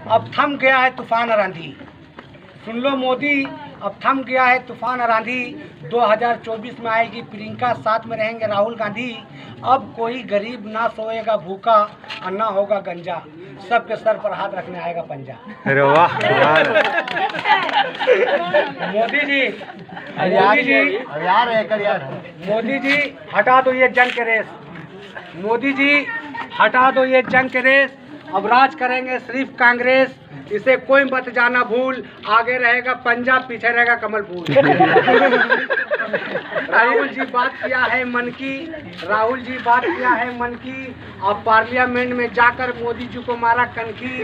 अब थम गया है तूफान और आंधी। सुन लो मोदी, अब थम गया है तूफान और आंधी। 2024 में आएगी प्रियंका, साथ में रहेंगे राहुल गांधी। अब कोई गरीब ना सोएगा भूखा और ना होगा गंजा, सबके सर पर हाथ रखने आएगा पंजा। अरे वाह मोदी जी, मोदी जी हटा दो ये जंग के रेस। मोदी जी हटा दो ये जंग के रेस। अब राज करेंगे सिर्फ कांग्रेस, इसे कोई मत जाना भूल। आगे रहेगा पंजाब, पीछे रहेगा कमल फूल। राहुल जी बात किया है मन की, राहुल जी बात किया है मन की। अब पार्लियामेंट में जाकर मोदी जी को मारा कनखी।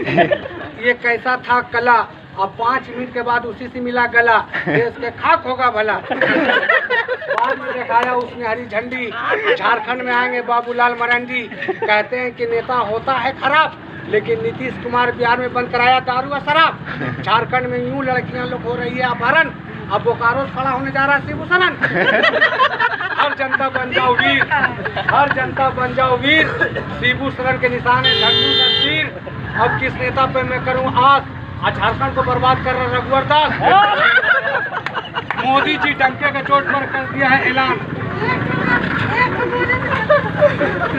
ये कैसा था कला, अब 5 मिनट के बाद उसी से मिला गला। देश के खाक होगा भला। बाद में दिखाया उसने हरी झंडी। झारखंड में आएंगे बाबूलाल मरांडी। कहते हैं कि नेता होता है खराब, लेकिन नीतीश कुमार बिहार में बंद कराया दारू और शराब। झारखंड में यूं लड़कियां लोग हो रही है अपहरण, अब बोकारो खड़ा होने जा रहा है शिबू सोरेन। हर जनता बन जाओ वीर, हर जनता बन जाओ वीर। शिबू सोरेन के निशान है धन्नू तस्वीर। अब किस नेता पे मैं करूं आस, आज झारखंड को बर्बाद कर रहा रघुवर दास। मोदी जी डंके के चोट पर कर दिया है ऐलान।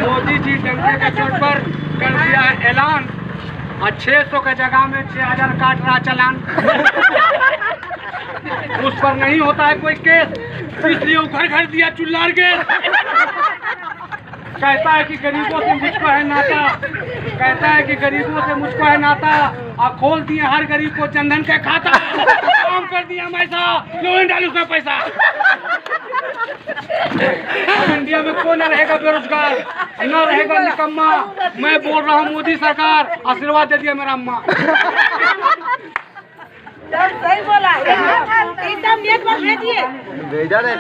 मोदी जी डंके के चोट पर कर दिया है ऐलान। और 600 के जगह में 6000 काट रहा चालान। उस पर नहीं होता है कोई केस, इसलिए वो घर घर दिया चुल्लार गैस। कहता है कि गरीबों से मुझको है नाता, कहता है कि गरीबों से मुझको है नाता। और खोल दिए हर गरीब को जनधन के खाता। काम कर दिया मैसा, लो डालू उसमें पैसा। इंडिया में कोई न रहेगा बेरोजगार, न रहेगा निकम्मा। मैं बोल रहा हूँ मोदी सरकार, आशीर्वाद दे दिया मेरा अम्मा। सही बोला, एकदम नेट पर भेजिए, भेजा नहीं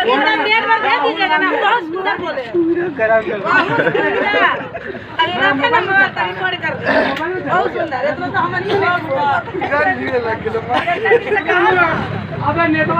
एकदम नेट पर भेज दीजिएगा ना। बहुत सुंदर बोले, बहुत सुंदर। इतना तो हम नहीं। अब नेता